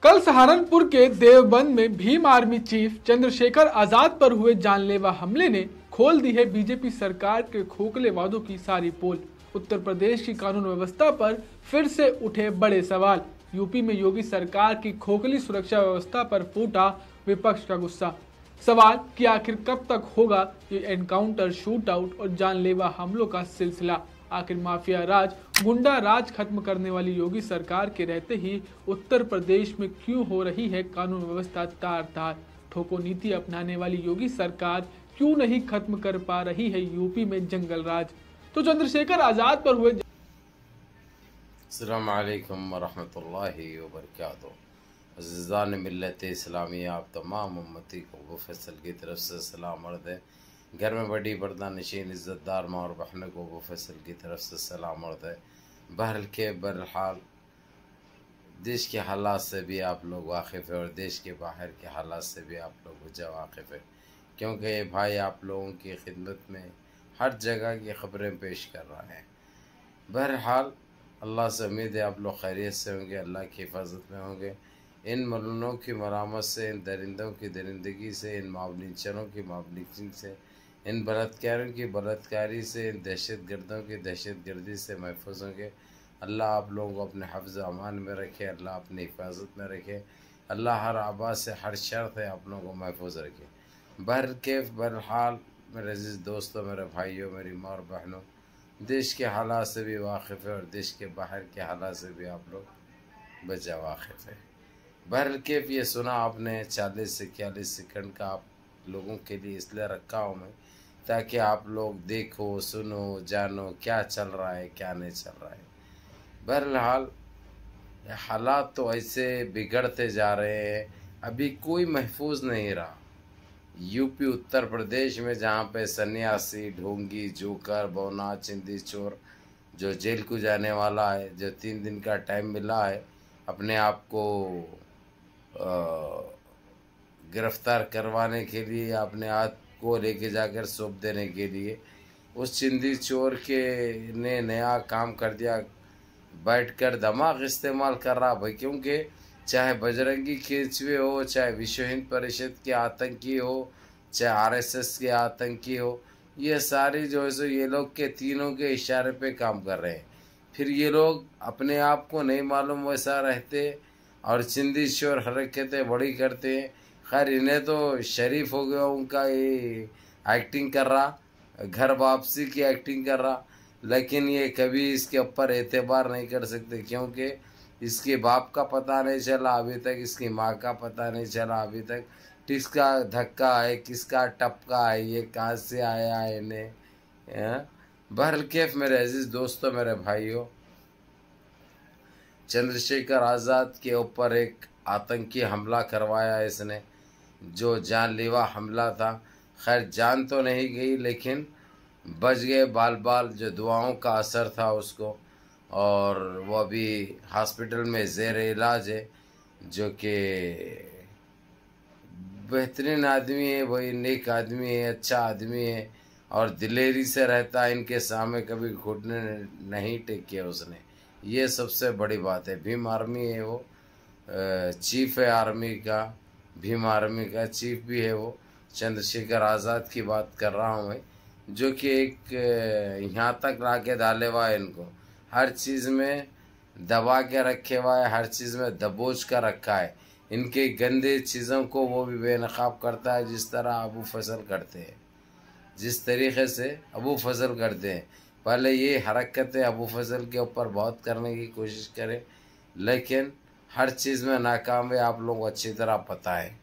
कल सहारनपुर के देवबंद में भीम आर्मी चीफ चंद्रशेखर आजाद पर हुए जानलेवा हमले ने खोल दी है बीजेपी सरकार के खोखले वादों की सारी पोल। उत्तर प्रदेश की कानून व्यवस्था पर फिर से उठे बड़े सवाल। यूपी में योगी सरकार की खोखली सुरक्षा व्यवस्था पर फूटा विपक्ष का गुस्सा। सवाल कि आखिर कब तक होगा ये एनकाउंटर, शूट आउट और जानलेवा हमलों का सिलसिला। आखिर माफिया राज, गुंडा राज खत्म करने वाली योगी सरकार के रहते ही उत्तर प्रदेश में क्यों हो रही है कानून व्यवस्था तार तार। ठोको नीति अपनाने वाली योगी सरकार क्यों नहीं खत्म कर पा रही है यूपी में जंगल राज। तो चंद्रशेखर आजाद पर हुए अस्सलाम वालेकुम वरहमतुल्लाहि वबरकातुहू। अज़ीज़ान मिल्लत इस्लामी, आप तमाम उम्मती को अबू फैसल की तरफ से सलाम अर्ज़ है। घर में बड़ी पर्दा नशीन इज़्ज़तदार माँ और बहनों को अबू फैसल की तरफ से सलाम अर्ज़ है। बहरहाल देश के हालात से भी आप लोग वाकिफ़ है और देश के बाहर के हालात से भी आप लोग वजह वाकिफ़ है, क्योंकि ये भाई आप लोगों की खिदमत में हर जगह की ख़बरें पेश कर रहा है। बहरहाल अल्लाह से उम्मीद है आप लोग खैरियत से होंगे, अल्लाह की हिफाजत में होंगे। इन मलूनों की मरामत से, इन दरिंदों की दरिंदगी से, इन मावलिंचरों की मावलिंचिंग से, इन बलात्कारियों की बलात्कारी से, इन दहशत गर्दों की दहशत गर्दी से महफूज होंगे। अल्लाह आप लोगों को अपने हफ्ज़ अमान में रखे, अल्लाह अपनी हिफाजत में रखे, अल्लाह हर आबाद से, हर शर से आप लोगों को महफूज रखे। बहरहाल मेरे अज़ीज़ दोस्तों, मेरे भाइयों, मेरी माँ और बहनों, देश के हालात से भी वाकिफ़ है और देश के बाहर के हालात से भी आप लोग बचा वाकिफ़ है। बहरकेफ़ ये सुना आपने 40 से 41 सेकंड का आप लोगों के लिए इसलिए रखा हूँ मैं, ताकि आप लोग देखो, सुनो, जानो क्या चल रहा है, क्या नहीं चल रहा है। बहरहाल हालात तो ऐसे बिगड़ते जा रहे हैं, अभी कोई महफूज नहीं रहा। यूपी उत्तर प्रदेश में जहाँ पे सन्यासी, ढोंगी, जोकर, बौना, चिंदी चोर जो जेल को जाने वाला है, जो 3 दिन का टाइम मिला है अपने आप को गिरफ्तार करवाने के लिए, अपने आप को लेके जाकर सौंप देने के लिए, उस चिंदी चोर के ने नया काम कर दिया, बैठकर दिमाग इस्तेमाल कर रहा भाई। क्योंकि चाहे बजरंगी केसवे हो, चाहे विश्व हिंद परिषद के आतंकी हो, चाहे आरएसएस के आतंकी हो, ये सारी जो है सो ये लोग के तीनों के इशारे पे काम कर रहे हैं। फिर ये लोग अपने आप को नहीं मालूम वैसा रहते और चिंदी चोर हरकतें बड़ी करते हैं। खैर इन्हें तो शरीफ हो गया उनका ये एक्टिंग कर रहा, घर वापसी की एक्टिंग कर रहा, लेकिन ये कभी इसके ऊपर एतबार नहीं कर सकते, क्योंकि इसके बाप का पता नहीं चला अभी तक, इसकी माँ का पता नहीं चला अभी तक, किसका धक्का है, किसका टपका है, ये कहाँ से आया है इन्हें। बहरकेफ़ मेरे अजीज़ दोस्तों, मेरे भाइयों, चंद्रशेखर आज़ाद के ऊपर एक आतंकी हमला करवाया इसने, जो जानलेवा हमला था। खैर जान तो नहीं गई, लेकिन बच गए बाल बाल, जो दुआओं का असर था उसको, और वो अभी हॉस्पिटल में ज़ेर इलाज है। जो कि बेहतरीन आदमी है, वही नेक आदमी है, अच्छा आदमी है और दिलेरी से रहता है। इनके सामने कभी घुटने नहीं टेके उसने, ये सबसे बड़ी बात है। भीम आर्मी है वो, चीफ है आर्मी का, भीम आर्मी का चीफ भी है वो। चंद्रशेखर आज़ाद की बात कर रहा हूँ मैं, जो कि एक यहाँ तक ला के डाले हुआ है, इनको हर चीज़ में दबा के रखे हुआ है, हर चीज़ में दबोच कर रखा है। इनके गंदे चीज़ों को वो भी बेनकाब करता है, जिस तरह अबू फजल करते हैं, जिस तरीक़े से अबू फजल करते हैं। पहले ये हरकतें अबू फजल के ऊपर बहुत करने की कोशिश करें, लेकिन हर चीज़ में नाकाम है। आप लोगों को अच्छी तरह पता है,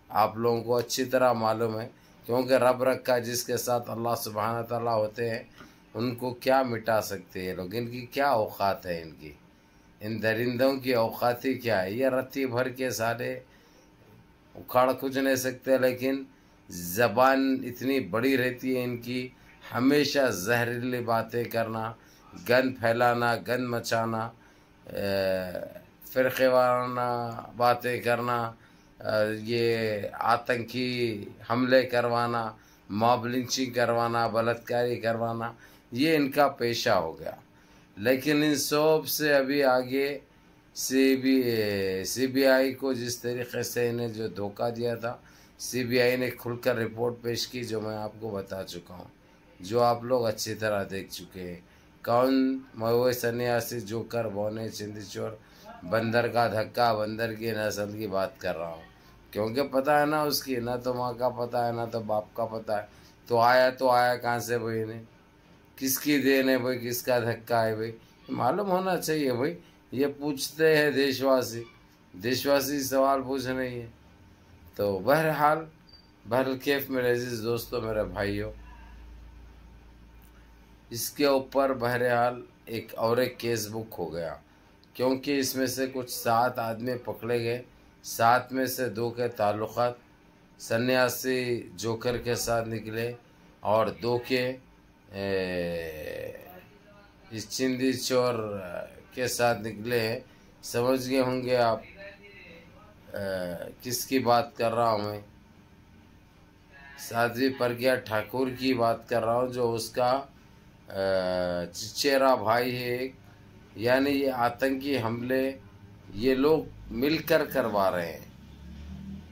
आप लोगों को अच्छी तरह मालूम है, क्योंकि रब रखा जिसके साथ अल्लाह सुब्हान तआला होते हैं, उनको क्या मिटा सकते हैं लोग। इनकी क्या औकात है, इनकी इन दरिंदों की औकात ही क्या है। ये रत्ती भर के सारे उखाड़ कुछ नहीं सकते, लेकिन ज़बान इतनी बड़ी रहती है इनकी, हमेशा जहरीली बातें करना, गंद फैलाना, गंद मचाना, फ़िरक़े वाराना बातें करना, ये आतंकी हमले करवाना, मॉब लिंचिंग करवाना, बलात्कारी करवाना, ये इनका पेशा हो गया। लेकिन इन सब से अभी आगे सीबीआई को जिस तरीके से इन्हें जो धोखा दिया था, सीबीआई ने खुलकर रिपोर्ट पेश की, जो मैं आपको बता चुका हूँ, जो आप लोग अच्छी तरह देख चुके हैं। कौन महुए सन्यासी, जोकर, बौने, चिंदीचोर, बंदर का धक्का, बंदर की नस्ल की बात कर रहा हूँ, क्योंकि पता है ना उसकी, ना तो माँ का पता है ना तो बाप का पता है। तो आया कहाँ से भाई, ने किसकी देन है भाई, किसका धक्का है भाई, मालूम होना चाहिए भाई। ये पूछते हैं देशवासी सवाल पूछ रही है। तो बहरहाल कैफ मेरे अजीज दोस्तों, मेरे भाइयों, इसके ऊपर बहरहाल एक केस बुक हो गया, क्योंकि इसमें से कुछ 7 आदमी पकड़े गए। 7 में से 2 के ताल्लुकात सन्यासी जोकर के साथ निकले और 2 के इस चिंदी चोर के साथ निकले हैं। समझ गए होंगे आप किसकी बात कर रहा हूँ मैं। साध्वी प्रज्ञा ठाकुर की बात कर रहा हूँ, जो उसका चचेरा भाई है एक। यानी ये आतंकी हमले ये लोग मिलकर करवा रहे हैं,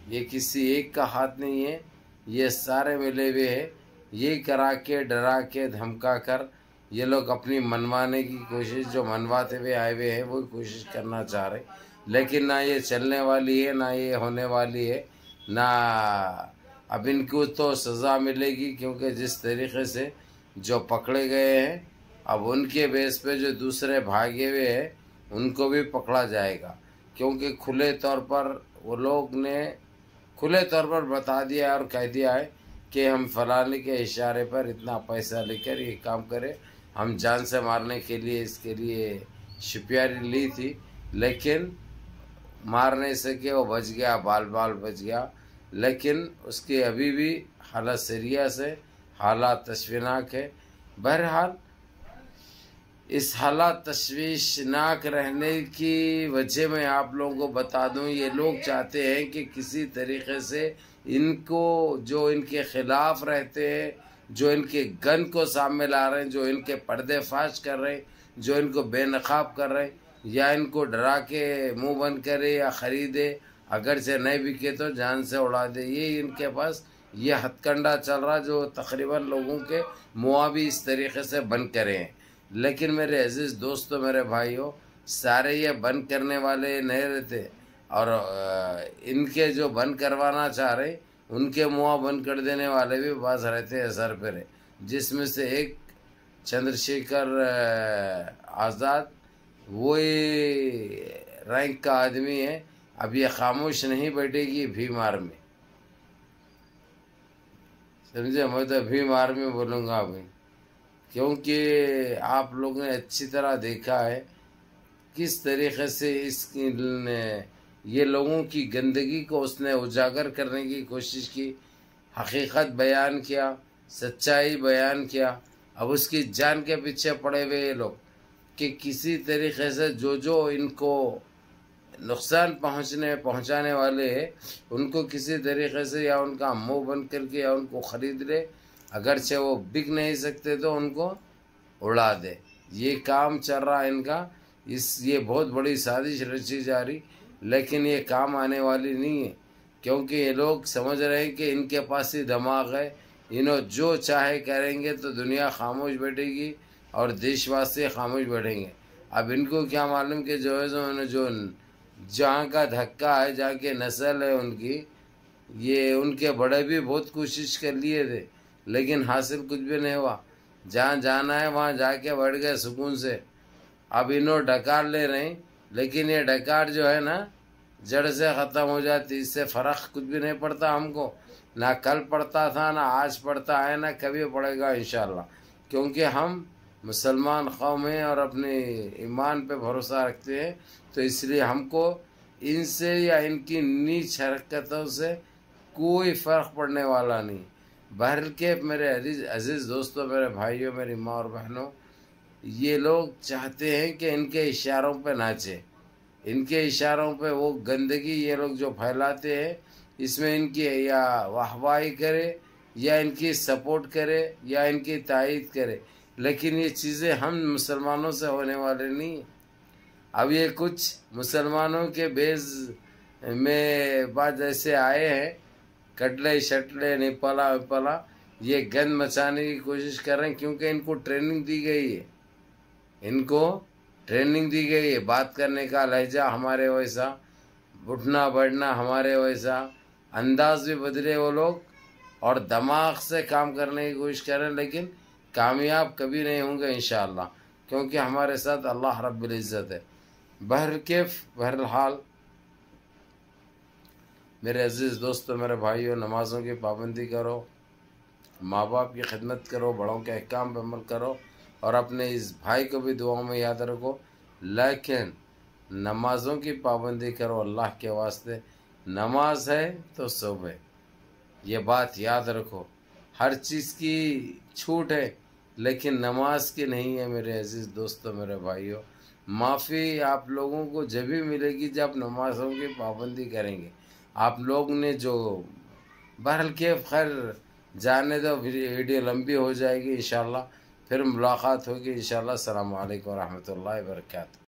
ये किसी एक का हाथ नहीं है, ये सारे मिले हुए हैं। ये करा के, डरा के, धमका कर ये लोग अपनी मनवाने की कोशिश, जो मनवाते हुए आए हुए हैं, वो कोशिश करना चाह रहे। लेकिन ना ये चलने वाली है, ना ये होने वाली है, ना अब इनको तो सज़ा मिलेगी, क्योंकि जिस तरीके से जो पकड़े गए हैं, अब उनके बेस पे जो दूसरे भागे हुए हैं उनको भी पकड़ा जाएगा। क्योंकि खुले तौर पर वो लोग ने खुले तौर पर बता दिया और कह दिया है कि हम फलाने के इशारे पर इतना पैसा लेकर ये काम करें। हम जान से मारने के लिए इसके लिए शिपियारी ली थी, लेकिन मार नहीं सके, वो बच गया, बाल बच गया। लेकिन उसकी अभी भी हालत सीरियस है, हालात तशवीशनाक है। बहरहाल इस हालात तशवीशनाक रहने की वजह मैं आप लोगों को बता दूं, ये लोग चाहते हैं कि किसी तरीके से इनको, जो इनके खिलाफ रहते हैं, जो इनके गन को सामने ला रहे हैं, जो इनके पर्दे फाश कर रहे हैं, जो इनको बेनकाब कर रहे हैं, या इनको डरा के मुंह बंद करे या ख़रीदे, अगर से नहीं बिके तो जान से उड़ा दे। ये इनके पास ये हथकंडा चल रहा, जो तकरीबन लोगों के मुँह भी इस तरीके से बंद करे हैं। लेकिन मेरे अजीज़ दोस्तों, मेरे भाइयों, सारे ये बंद करने वाले नहीं रहते, और इनके जो बंद करवाना चाह रहे उनके मुँह बंद कर देने वाले भी बाज रहते हैं सर पे, जिसमें से एक चंद्रशेखर आज़ाद वो रैंक का आदमी है। अब ये खामोश नहीं बैठेगी भीम आर्मी, समझे। मैं तो भीम आर्मी बोलूँगा अभी, क्योंकि आप लोगों ने अच्छी तरह देखा है किस तरीके से ये लोगों की गंदगी को उसने उजागर करने की कोशिश की, हकीकत बयान किया, सच्चाई बयान किया। अब उसकी जान के पीछे पड़े हुए ये लोग कि किसी तरीके से जो इनको नुकसान पहुंचाने वाले हैं, उनको किसी तरीके से या उनका मुंह बंद करके या उनको ख़रीद ले, अगरचे वो बिक नहीं सकते तो उनको उड़ा दे। ये काम चल रहा है इनका। ये बहुत बड़ी साजिश रची जा रही, लेकिन ये काम आने वाली नहीं है, क्योंकि ये लोग समझ रहे हैं कि इनके पास ही दिमाग है, इन्हों जो चाहे करेंगे तो दुनिया खामोश बैठेगी और देशवासी खामोश बैठेंगे। अब इनको क्या मालूम कि जो जहाँ का धक्का है, जहाँ के नस्ल है उनकी, ये उनके बड़े भी बहुत कोशिश कर लिए थे, लेकिन हासिल कुछ भी नहीं हुआ। जहाँ जाना है वहाँ जाके बैठ गए सुकून से। अब इन्हों डकार ले रहे हैं, लेकिन ये डकार जो है ना, जड़ से ख़त्म हो जाती। इससे फ़र्क कुछ भी नहीं पड़ता हमको, ना कल पड़ता था, ना आज पड़ता है, ना कभी पड़ेगा इंशाअल्लाह, क्योंकि हम मुसलमान कौम हैं और अपने ईमान पे भरोसा रखते हैं। तो इसलिए हमको इनसे या इनकी नीच हरकतों से कोई फ़र्क पड़ने वाला नहीं। बहरहाल के मेरे अजीज़ दोस्तों, मेरे भाइयों, मेरी माँ और बहनों, ये लोग चाहते हैं कि इनके इशारों पे नाचे, इनके इशारों पे वो गंदगी ये लोग जो फैलाते हैं, इसमें इनकी या वाहवाही करे या इनकी सपोर्ट करे या इनकी तायीद करे, लेकिन ये चीज़ें हम मुसलमानों से होने वाले नहीं। अब ये कुछ मुसलमानों के बेस में बात जैसे आए हैं, कटले शटले निपला विपला, ये गंद मचाने की कोशिश कर रहे हैं, क्योंकि इनको ट्रेनिंग दी गई है, इनको ट्रेनिंग दी गई है। बात करने का लहजा हमारे वैसा, उठना बैठना हमारे वैसा, अंदाज भी बदले वो लोग, और दिमाग से काम करने की कोशिश कर रहे हैं, लेकिन कामयाब कभी नहीं होंगे इंशाअल्लाह, क्योंकि हमारे साथ अल्लाह रब्बुल इज़्ज़त है। बहरहाल मेरे अजीज़ दोस्तों, मेरे भाइयों, नमाज़ों की पाबंदी करो, माँ बाप की खिदमत करो, बड़ों के अहकाम पर अमल करो, और अपने इस भाई को भी दुआओं में याद रखो। लेकिन नमाज़ों की पाबंदी करो अल्लाह के वास्ते। नमाज है तो सुबह, ये बात याद रखो। हर चीज़ की छूट है, लेकिन नमाज की नहीं है मेरे अजीज़ दोस्तों, मेरे भाइयों। माफ़ी आप लोगों को जब भी मिलेगी जब नमाज़ों की पाबंदी करेंगे। आप लोग ने जो बहरहाल के खैर जाने दो, वीडियो लंबी हो जाएगी, इंशाल्लाह फिर मुलाकात होगी इंशाल्लाह। अस्सलामु अलैकुम व रहमतुल्लाहि व बरकातहू।